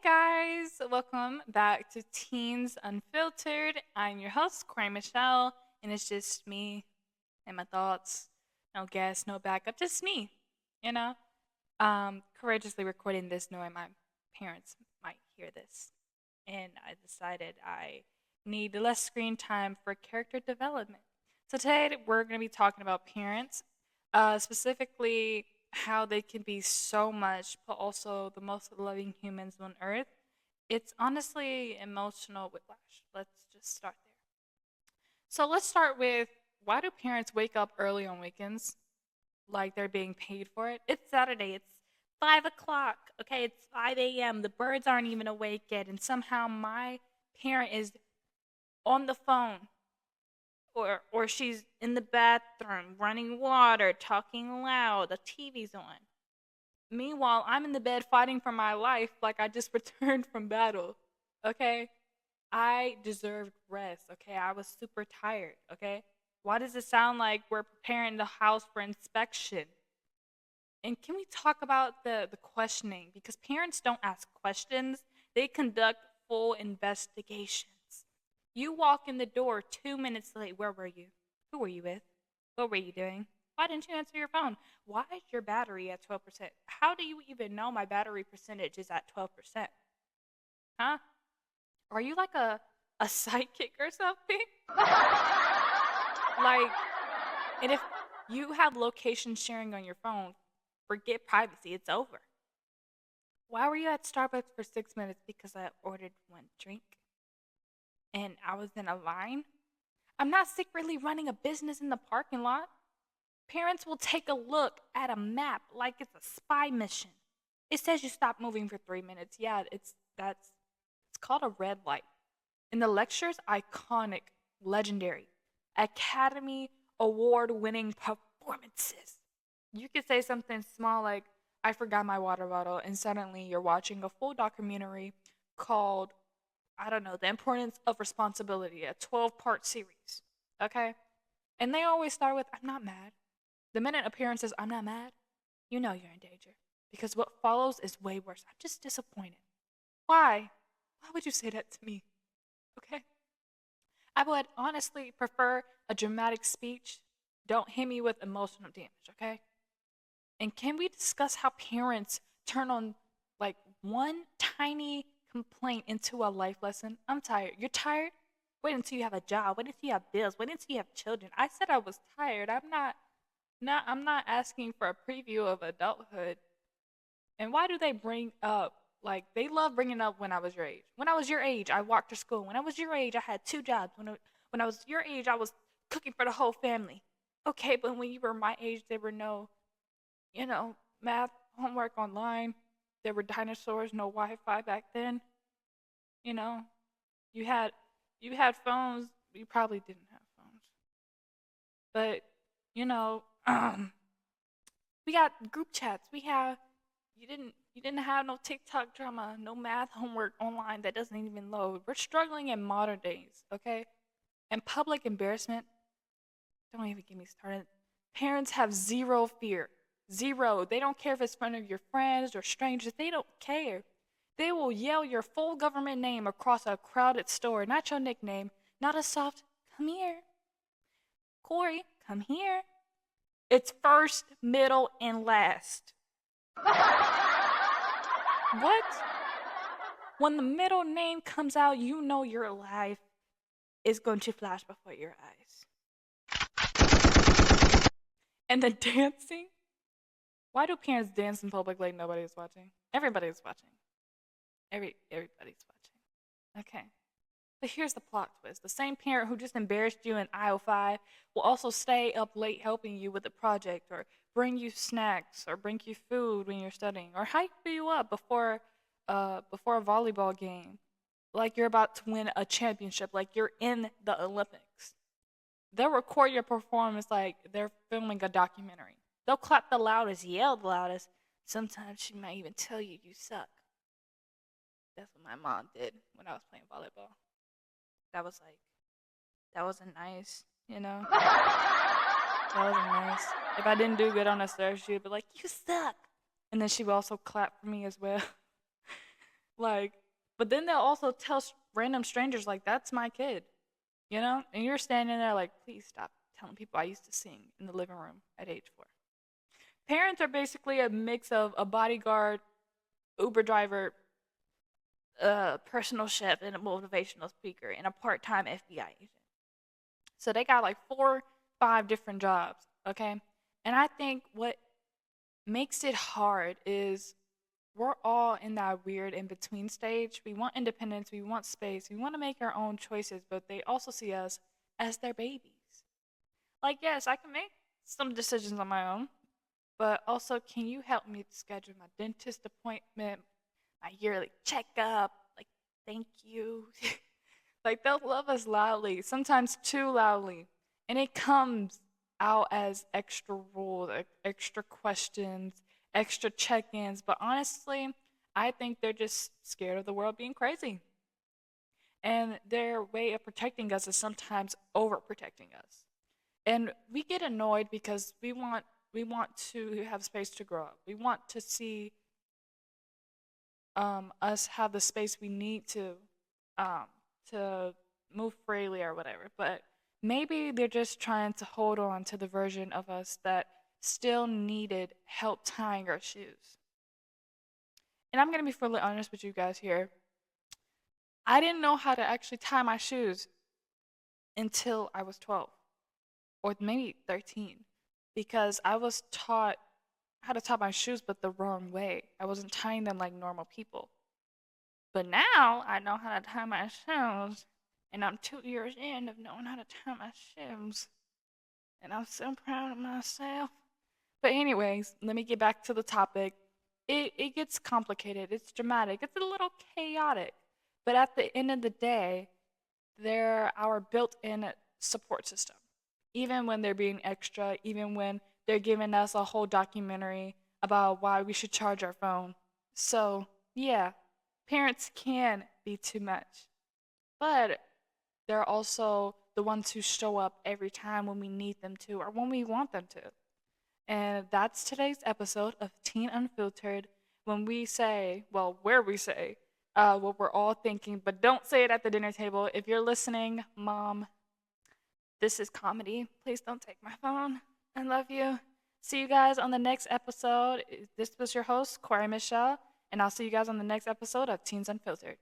guys, welcome back to Teens Unfiltered. I'm your host, Kori Michelle, and it's just me and my thoughts. No guests, no backup, just me, you know? Courageously recording this knowing my parents might hear this. And I decided I need less screen time for character development. So today we're going to be talking about parents, specifically how they can be so much, but also the most loving humans on earth. It's honestly emotional whiplash. Let's just start there. So let's start with, why do parents wake up early on weekends like they're being paid for it? It's Saturday. It's 5 o'clock. Okay, it's 5 a.m. The birds aren't even awake yet, and somehow my parent is on the phone, or she's in the bathroom running water, talking loud, the TV's on. Meanwhile, I'm in the bed fighting for my life like I just returned from battle. Okay? I deserved rest. Okay? I was super tired. Okay? Why does it sound like we're preparing the house for inspection? And can we talk about the questioning? Because parents don't ask questions, they conduct full investigations. You walk in the door 2 minutes late. Where were you? Who were you with? What were you doing? Why didn't you answer your phone? Why is your battery at 12%? How do you even know my battery percentage is at 12%? Huh? Are you like a psychic or something? Like, and if you have location sharing on your phone, forget privacy, it's over. Why were you at Starbucks for 6 minutes? Because I ordered one drink and I was in a line. I'm not secretly running a business in the parking lot. Parents will take a look at a map like it's a spy mission. It says you stop moving for 3 minutes. Yeah, it's called a red light. And the lectures, iconic, legendary, Academy Award winning performances. You could say something small like, I forgot my water bottle, and suddenly you're watching a full documentary called, I don't know, The Importance of Responsibility, a 12-part series. Okay? And they always start with, I'm not mad. The minute a parent says, I'm not mad, you know you're in danger. Because what follows is way worse. I'm just disappointed. Why? Why would you say that to me? Okay? I would honestly prefer a dramatic speech. Don't hit me with emotional damage, okay? And can we discuss how parents turn on like one tiny complaint into a life lesson? I'm tired. You're tired? Wait until you have a job. Wait until you have bills. Wait until you have children. I said I was tired. I'm not asking for a preview of adulthood. And why do they bring up, like, they love bringing up when I was your age. When I was your age, I walked to school. When I was your age, I had 2 jobs. When I was your age, I was cooking for the whole family. Okay, but when you were my age, there were no, math, homework online. There were dinosaurs, no Wi-Fi back then. You know, you had phones. You probably didn't have phones. But, we got group chats. You didn't have no TikTok drama, no math homework online that doesn't even load. We're struggling in modern days, okay? And public embarrassment, don't even get me started. Parents have zero fear. Zero. They don't care if it's in front of your friends or strangers. They don't care. They will yell your full government name across a crowded store, not your nickname, not a soft, come here. Kori, come here. It's first, middle, and last. What? When the middle name comes out, you know your life is going to flash before your eyes. And the dancing? Why do parents dance in public like nobody's watching? Everybody's watching. Everybody's watching. Okay. But here's the plot twist. The same parent who just embarrassed you in aisle 5 will also stay up late helping you with the project, or bring you snacks, or bring you food when you're studying, or hype you up before a volleyball game, like you're about to win a championship, like you're in the Olympics. They'll record your performance like they're filming a documentary. They'll clap the loudest, yell the loudest. Sometimes she might even tell you you suck. That's what my mom did when I was playing volleyball. That wasn't nice, That wasn't nice. If I didn't do good on a serve, she would be like, you suck. And then she would also clap for me as well. Like, but then they'll also tell random strangers, like, that's my kid, you know? And you're standing there like, please stop telling people I used to sing in the living room at age 4. Parents are basically a mix of a bodyguard, Uber driver, a personal chef, and a motivational speaker, and a part-time FBI agent. So they got like 4, 5 different jobs, okay? And I think what makes it hard is we're all in that weird in between stage. We want independence, we want space, we want to make our own choices, but they also see us as their babies. Like, yes, I can make some decisions on my own, but also, can you help me schedule my dentist appointment, my yearly checkup? Like, thank you. Like, they'll love us loudly, sometimes too loudly. And it comes out as extra rules, extra questions, extra check ins. But honestly, I think they're just scared of the world being crazy. And their way of protecting us is sometimes overprotecting us. And we get annoyed because we want to have space to grow up. We want to see us have the space we need to move freely or whatever. But maybe they're just trying to hold on to the version of us that still needed help tying our shoes. And I'm gonna be fully honest with you guys here. I didn't know how to actually tie my shoes until I was 12 or maybe 13, because I was taught how to tie my shoes but the wrong way. I wasn't tying them like normal people. But now I know how to tie my shoes, and I'm 2 years in of knowing how to tie my shoes. And I'm so proud of myself. But anyways, let me get back to the topic. It gets complicated. It's dramatic. It's a little chaotic. But at the end of the day, they're our built-in support system. Even when they're being extra, even when they're giving us a whole documentary about why we should charge our phone. So, yeah, parents can be too much. But they're also the ones who show up every time when we need them to or when we want them to. And that's today's episode of Teen Unfiltered, when we say, well, where we say what we're all thinking, but don't say it at the dinner table. If you're listening, Mom, this is comedy. Please don't take my phone. I love you. See you guys on the next episode. This was your host, Kori Michelle, and I'll see you guys on the next episode of Teens Unfiltered.